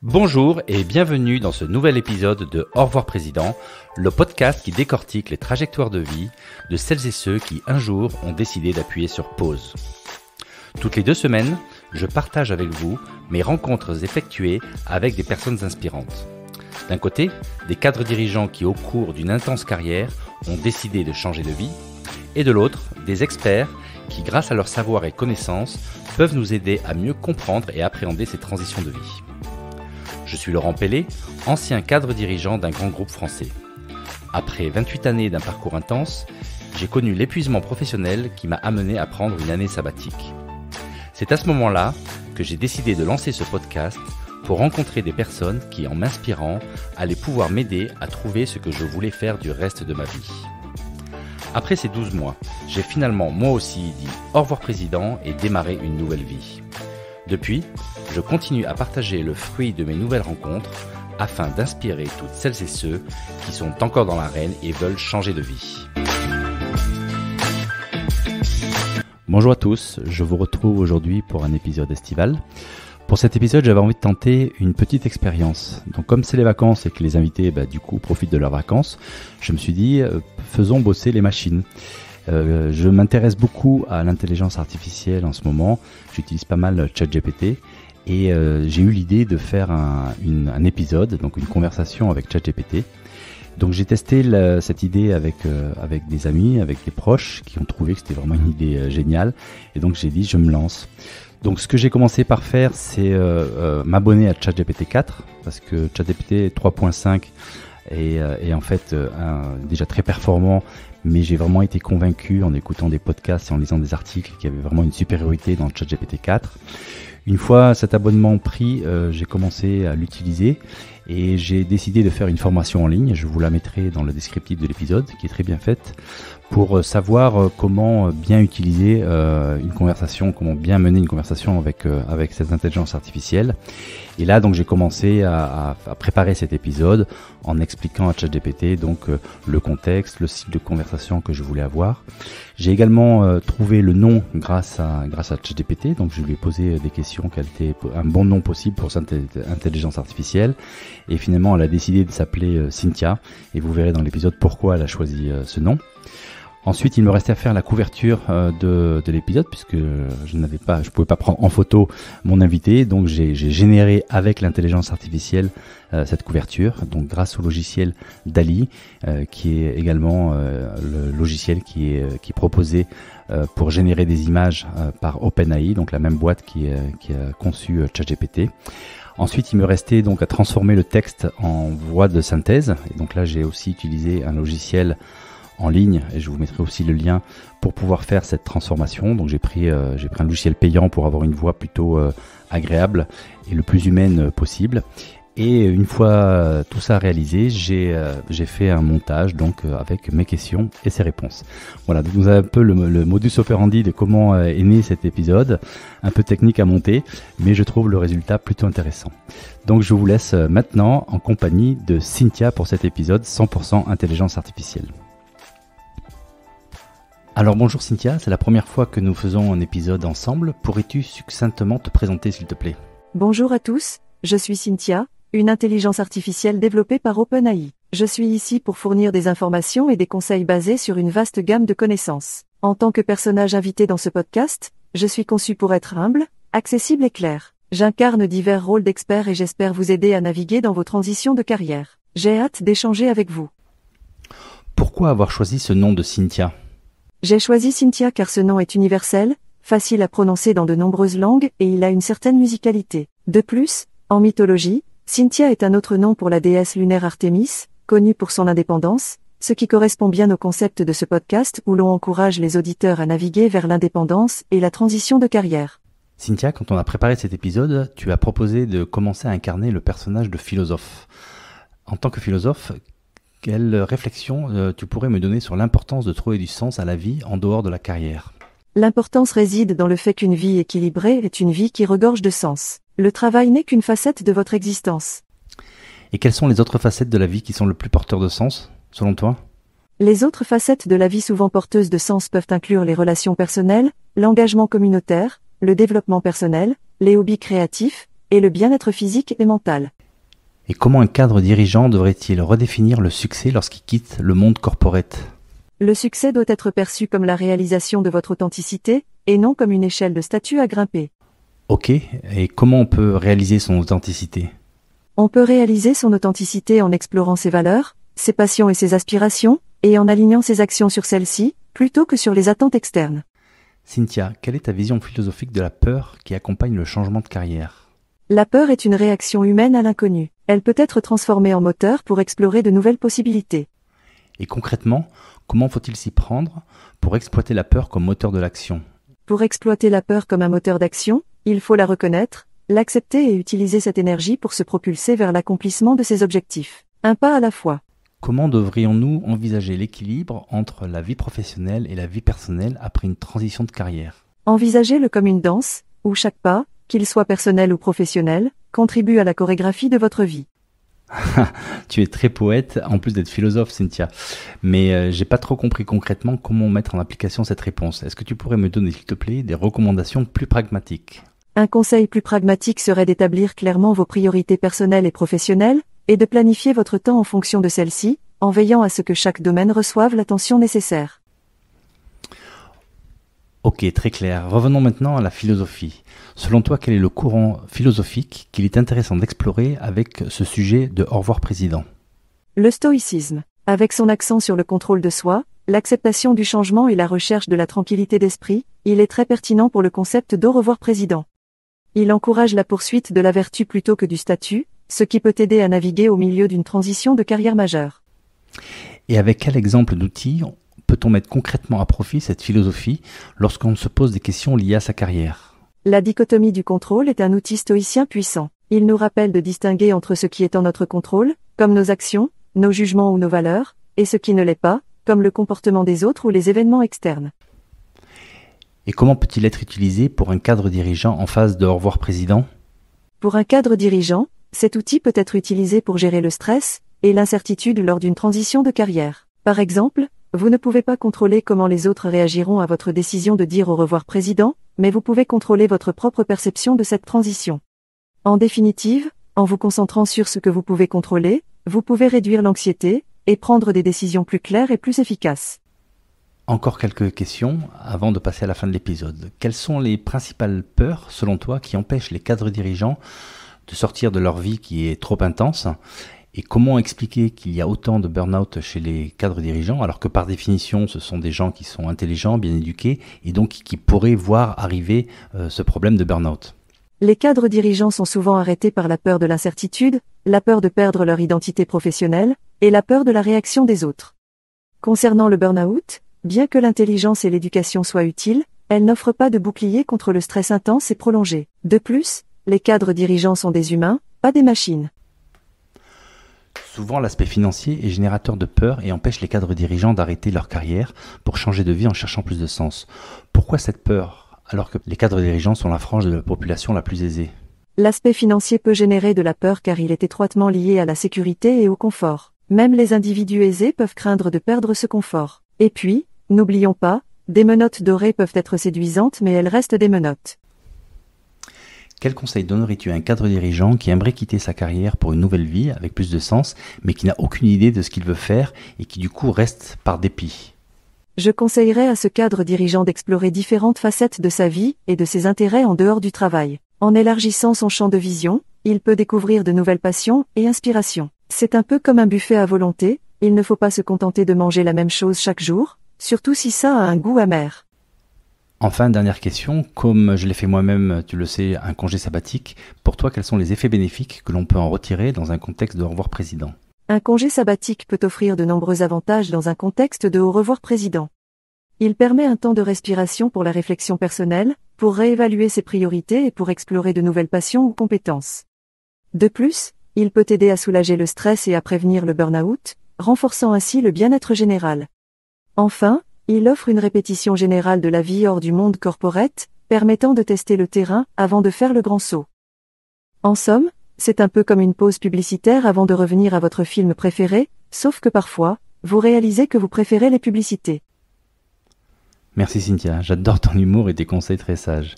Bonjour et bienvenue dans ce nouvel épisode de Au revoir Président, le podcast qui décortique les trajectoires de vie de celles et ceux qui un jour ont décidé d'appuyer sur pause. Toutes les 2 semaines, je partage avec vous mes rencontres effectuées avec des personnes inspirantes. D'un côté, des cadres dirigeants qui au cours d'une intense carrière ont décidé de changer de vie, et de l'autre, des experts qui grâce à leur savoir et connaissances peuvent nous aider à mieux comprendre et appréhender ces transitions de vie. Je suis Laurent Pellet, ancien cadre dirigeant d'un grand groupe français. Après 28 années d'un parcours intense, j'ai connu l'épuisement professionnel qui m'a amené à prendre une année sabbatique. C'est à ce moment-là que j'ai décidé de lancer ce podcast pour rencontrer des personnes qui, en m'inspirant, allaient pouvoir m'aider à trouver ce que je voulais faire du reste de ma vie. Après ces 12 mois, j'ai finalement moi aussi dit au revoir président et démarré une nouvelle vie. Depuis, je continue à partager le fruit de mes nouvelles rencontres afin d'inspirer toutes celles et ceux qui sont encore dans l'arène et veulent changer de vie. Bonjour à tous, je vous retrouve aujourd'hui pour un épisode estival. Pour cet épisode, j'avais envie de tenter une petite expérience. Donc comme c'est les vacances et que les invités du coup profitent de leurs vacances, je me suis dit faisons bosser les machines. Je m'intéresse beaucoup à l'intelligence artificielle en ce moment, j'utilise pas mal ChatGPT et j'ai eu l'idée de faire un épisode, donc une conversation avec ChatGPT. Donc j'ai testé cette idée avec des amis, avec des proches qui ont trouvé que c'était vraiment une idée géniale et donc j'ai dit je me lance. Donc ce que j'ai commencé par faire c'est m'abonner à ChatGPT 4 parce que ChatGPT 3.5 est en fait déjà très performant, mais j'ai vraiment été convaincu en écoutant des podcasts et en lisant des articles qu'il y avait vraiment une supériorité dans ChatGPT 4. Une fois cet abonnement pris, j'ai commencé à l'utiliser et j'ai décidé de faire une formation en ligne. Je vous la mettrai dans le descriptif de l'épisode qui est très bien faite pour savoir comment bien utiliser une conversation, comment bien mener une conversation avec cette intelligence artificielle. Et là, donc, j'ai commencé à préparer cet épisode en expliquant à ChatGPT donc le contexte, le style de conversation que je voulais avoir. J'ai également trouvé le nom grâce à ChatGPT. Donc, je lui ai posé des questions, quel était un bon nom possible pour cette intelligence artificielle. Et finalement, elle a décidé de s'appeler Cynthia. Et vous verrez dans l'épisode pourquoi elle a choisi ce nom. Ensuite, il me restait à faire la couverture de l'épisode puisque je pouvais pas prendre en photo mon invité, donc j'ai généré avec l'intelligence artificielle cette couverture, donc grâce au logiciel DALL-E, qui est également le logiciel qui est proposé pour générer des images par OpenAI, donc la même boîte qui a conçu ChatGPT. Ensuite, il me restait donc à transformer le texte en voix de synthèse, et donc là j'ai aussi utilisé un logiciel en ligne et je vous mettrai aussi le lien pour pouvoir faire cette transformation. Donc j'ai pris un logiciel payant pour avoir une voix plutôt agréable et le plus humaine possible. Et une fois tout ça réalisé, j'ai fait un montage donc avec mes questions et ses réponses. Voilà, donc vous avez un peu le modus operandi de comment est né cet épisode, un peu technique à monter, mais je trouve le résultat plutôt intéressant. Donc je vous laisse maintenant en compagnie de Cynthia pour cet épisode 100% intelligence artificielle. Alors bonjour Cynthia, c'est la première fois que nous faisons un épisode ensemble. Pourrais-tu succinctement te présenter s'il te plaît ? Bonjour à tous, je suis Cynthia, une intelligence artificielle développée par OpenAI. Je suis ici pour fournir des informations et des conseils basés sur une vaste gamme de connaissances. En tant que personnage invité dans ce podcast, je suis conçu pour être humble, accessible et clair. J'incarne divers rôles d'expert et j'espère vous aider à naviguer dans vos transitions de carrière. J'ai hâte d'échanger avec vous. Pourquoi avoir choisi ce nom de Cynthia ? J'ai choisi Cynthia car ce nom est universel, facile à prononcer dans de nombreuses langues et il a une certaine musicalité. De plus, en mythologie, Cynthia est un autre nom pour la déesse lunaire Artémis, connue pour son indépendance, ce qui correspond bien au concept de ce podcast où l'on encourage les auditeurs à naviguer vers l'indépendance et la transition de carrière. Cynthia, quand on a préparé cet épisode, tu as proposé de commencer à incarner le personnage de philosophe. En tant que philosophe, quelle réflexion tu pourrais me donner sur l'importance de trouver du sens à la vie en dehors de la carrière ? L'importance réside dans le fait qu'une vie équilibrée est une vie qui regorge de sens. Le travail n'est qu'une facette de votre existence. Et quelles sont les autres facettes de la vie qui sont le plus porteurs de sens, selon toi ? Les autres facettes de la vie souvent porteuses de sens peuvent inclure les relations personnelles, l'engagement communautaire, le développement personnel, les hobbies créatifs, et le bien-être physique et mental. Et comment un cadre dirigeant devrait-il redéfinir le succès lorsqu'il quitte le monde corporate? Le succès doit être perçu comme la réalisation de votre authenticité, et non comme une échelle de statut à grimper. Ok, et comment on peut réaliser son authenticité? On peut réaliser son authenticité en explorant ses valeurs, ses passions et ses aspirations, et en alignant ses actions sur celles-ci, plutôt que sur les attentes externes. Cynthia, quelle est ta vision philosophique de la peur qui accompagne le changement de carrière? La peur est une réaction humaine à l'inconnu. Elle peut être transformée en moteur pour explorer de nouvelles possibilités. Et concrètement, comment faut-il s'y prendre pour exploiter la peur comme moteur de l'action? Pour exploiter la peur comme un moteur d'action, il faut la reconnaître, l'accepter et utiliser cette énergie pour se propulser vers l'accomplissement de ses objectifs. Un pas à la fois. Comment devrions-nous envisager l'équilibre entre la vie professionnelle et la vie personnelle après une transition de carrière? Envisagez-le comme une danse, où chaque pas, qu'il soit personnel ou professionnel, contribue à la chorégraphie de votre vie. Tu es très poète, en plus d'être philosophe, Cynthia. Mais j'ai pas trop compris concrètement comment mettre en application cette réponse. Est-ce que tu pourrais me donner, s'il te plaît, des recommandations plus pragmatiques? Un conseil plus pragmatique serait d'établir clairement vos priorités personnelles et professionnelles, et de planifier votre temps en fonction de celles-ci, en veillant à ce que chaque domaine reçoive l'attention nécessaire. Ok, très clair. Revenons maintenant à la philosophie. Selon toi, quel est le courant philosophique qu'il est intéressant d'explorer avec ce sujet de Au revoir président? Le stoïcisme, avec son accent sur le contrôle de soi, l'acceptation du changement et la recherche de la tranquillité d'esprit, il est très pertinent pour le concept d'au revoir président. Il encourage la poursuite de la vertu plutôt que du statut, ce qui peut aider à naviguer au milieu d'une transition de carrière majeure. Et avec quel exemple d'outils peut-on mettre concrètement à profit cette philosophie lorsqu'on se pose des questions liées à sa carrière? La dichotomie du contrôle est un outil stoïcien puissant. Il nous rappelle de distinguer entre ce qui est en notre contrôle, comme nos actions, nos jugements ou nos valeurs, et ce qui ne l'est pas, comme le comportement des autres ou les événements externes. Et comment peut-il être utilisé pour un cadre dirigeant en phase de Au revoir président? Pour un cadre dirigeant, cet outil peut être utilisé pour gérer le stress et l'incertitude lors d'une transition de carrière. Par exemple, vous ne pouvez pas contrôler comment les autres réagiront à votre décision de dire au revoir président, mais vous pouvez contrôler votre propre perception de cette transition. En définitive, en vous concentrant sur ce que vous pouvez contrôler, vous pouvez réduire l'anxiété et prendre des décisions plus claires et plus efficaces. Encore quelques questions avant de passer à la fin de l'épisode. Quelles sont les principales peurs, selon toi, qui empêchent les cadres dirigeants de sortir de leur vie qui est trop intense? Et comment expliquer qu'il y a autant de burn-out chez les cadres dirigeants, alors que par définition, ce sont des gens qui sont intelligents, bien éduqués, et donc qui pourraient voir arriver ce problème de burn-out? Les cadres dirigeants sont souvent arrêtés par la peur de l'incertitude, la peur de perdre leur identité professionnelle, et la peur de la réaction des autres. Concernant le burn-out, bien que l'intelligence et l'éducation soient utiles, elles n'offrent pas de bouclier contre le stress intense et prolongé. De plus, les cadres dirigeants sont des humains, pas des machines. Souvent, l'aspect financier est générateur de peur et empêche les cadres dirigeants d'arrêter leur carrière pour changer de vie en cherchant plus de sens. Pourquoi cette peur, alors que les cadres dirigeants sont la frange de la population la plus aisée? L'aspect financier peut générer de la peur car il est étroitement lié à la sécurité et au confort. Même les individus aisés peuvent craindre de perdre ce confort. Et puis, n'oublions pas, des menottes dorées peuvent être séduisantes mais elles restent des menottes. Quel conseil donnerais-tu à un cadre dirigeant qui aimerait quitter sa carrière pour une nouvelle vie avec plus de sens, mais qui n'a aucune idée de ce qu'il veut faire et qui du coup reste par dépit? Je conseillerais à ce cadre dirigeant d'explorer différentes facettes de sa vie et de ses intérêts en dehors du travail. En élargissant son champ de vision, il peut découvrir de nouvelles passions et inspirations. C'est un peu comme un buffet à volonté, il ne faut pas se contenter de manger la même chose chaque jour, surtout si ça a un goût amer. Enfin, dernière question, comme je l'ai fait moi-même, tu le sais, un congé sabbatique, pour toi, quels sont les effets bénéfiques que l'on peut en retirer dans un contexte de Au revoir président? Un congé sabbatique peut offrir de nombreux avantages dans un contexte de Au revoir président. Il permet un temps de respiration pour la réflexion personnelle, pour réévaluer ses priorités et pour explorer de nouvelles passions ou compétences. De plus, il peut aider à soulager le stress et à prévenir le burn-out, renforçant ainsi le bien-être général. Enfin, il offre une répétition générale de la vie hors du monde corporate, permettant de tester le terrain avant de faire le grand saut. En somme, c'est un peu comme une pause publicitaire avant de revenir à votre film préféré, sauf que parfois, vous réalisez que vous préférez les publicités. Merci Cynthia, j'adore ton humour et tes conseils très sages.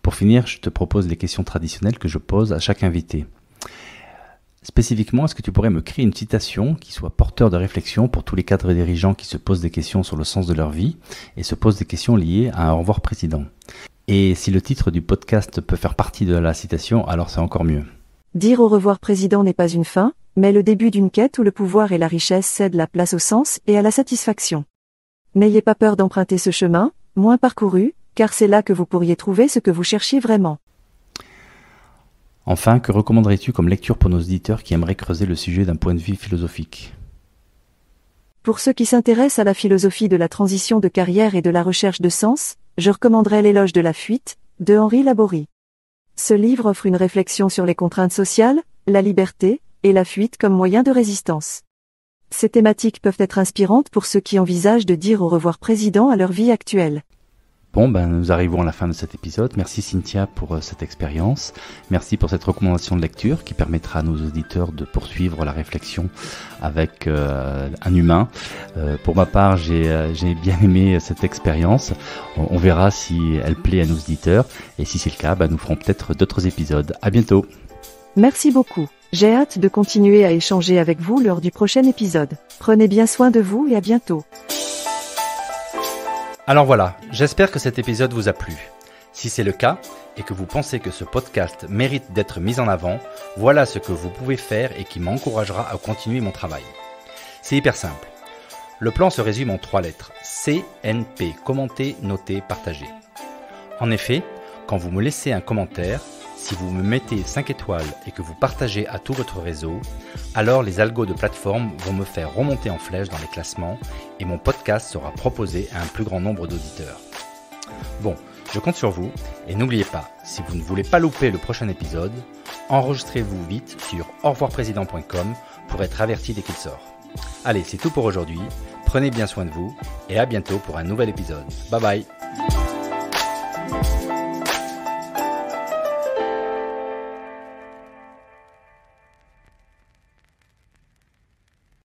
Pour finir, je te propose les questions traditionnelles que je pose à chaque invité. Spécifiquement, est-ce que tu pourrais me créer une citation qui soit porteur de réflexion pour tous les cadres et dirigeants qui se posent des questions sur le sens de leur vie et se posent des questions liées à un au revoir président? Et si le titre du podcast peut faire partie de la citation, alors c'est encore mieux. Dire au revoir président n'est pas une fin, mais le début d'une quête où le pouvoir et la richesse cèdent la place au sens et à la satisfaction. N'ayez pas peur d'emprunter ce chemin, moins parcouru, car c'est là que vous pourriez trouver ce que vous cherchiez vraiment. Enfin, que recommanderais-tu comme lecture pour nos auditeurs qui aimeraient creuser le sujet d'un point de vue philosophique? Pour ceux qui s'intéressent à la philosophie de la transition de carrière et de la recherche de sens, je recommanderais L'éloge de la fuite, de Henri Laborie. Ce livre offre une réflexion sur les contraintes sociales, la liberté, et la fuite comme moyen de résistance. Ces thématiques peuvent être inspirantes pour ceux qui envisagent de dire au revoir président à leur vie actuelle. Bon, nous arrivons à la fin de cet épisode. Merci Cynthia pour cette expérience. Merci pour cette recommandation de lecture qui permettra à nos auditeurs de poursuivre la réflexion avec un humain. Pour ma part, j'ai bien aimé cette expérience. On verra si elle plaît à nos auditeurs. Et si c'est le cas, nous ferons peut-être d'autres épisodes. À bientôt. Merci beaucoup. J'ai hâte de continuer à échanger avec vous lors du prochain épisode. Prenez bien soin de vous et à bientôt. Alors voilà, j'espère que cet épisode vous a plu. Si c'est le cas, et que vous pensez que ce podcast mérite d'être mis en avant, voilà ce que vous pouvez faire et qui m'encouragera à continuer mon travail. C'est hyper simple. Le plan se résume en 3 lettres. CNP, commenter, noter, partager. En effet, quand vous me laissez un commentaire, si vous me mettez 5 étoiles et que vous partagez à tout votre réseau, alors les algos de plateforme vont me faire remonter en flèche dans les classements et mon podcast sera proposé à un plus grand nombre d'auditeurs. Bon, je compte sur vous et n'oubliez pas, si vous ne voulez pas louper le prochain épisode, enregistrez-vous vite sur aurevoirprésident.com pour être averti dès qu'il sort. Allez, c'est tout pour aujourd'hui, prenez bien soin de vous et à bientôt pour un nouvel épisode. Bye bye.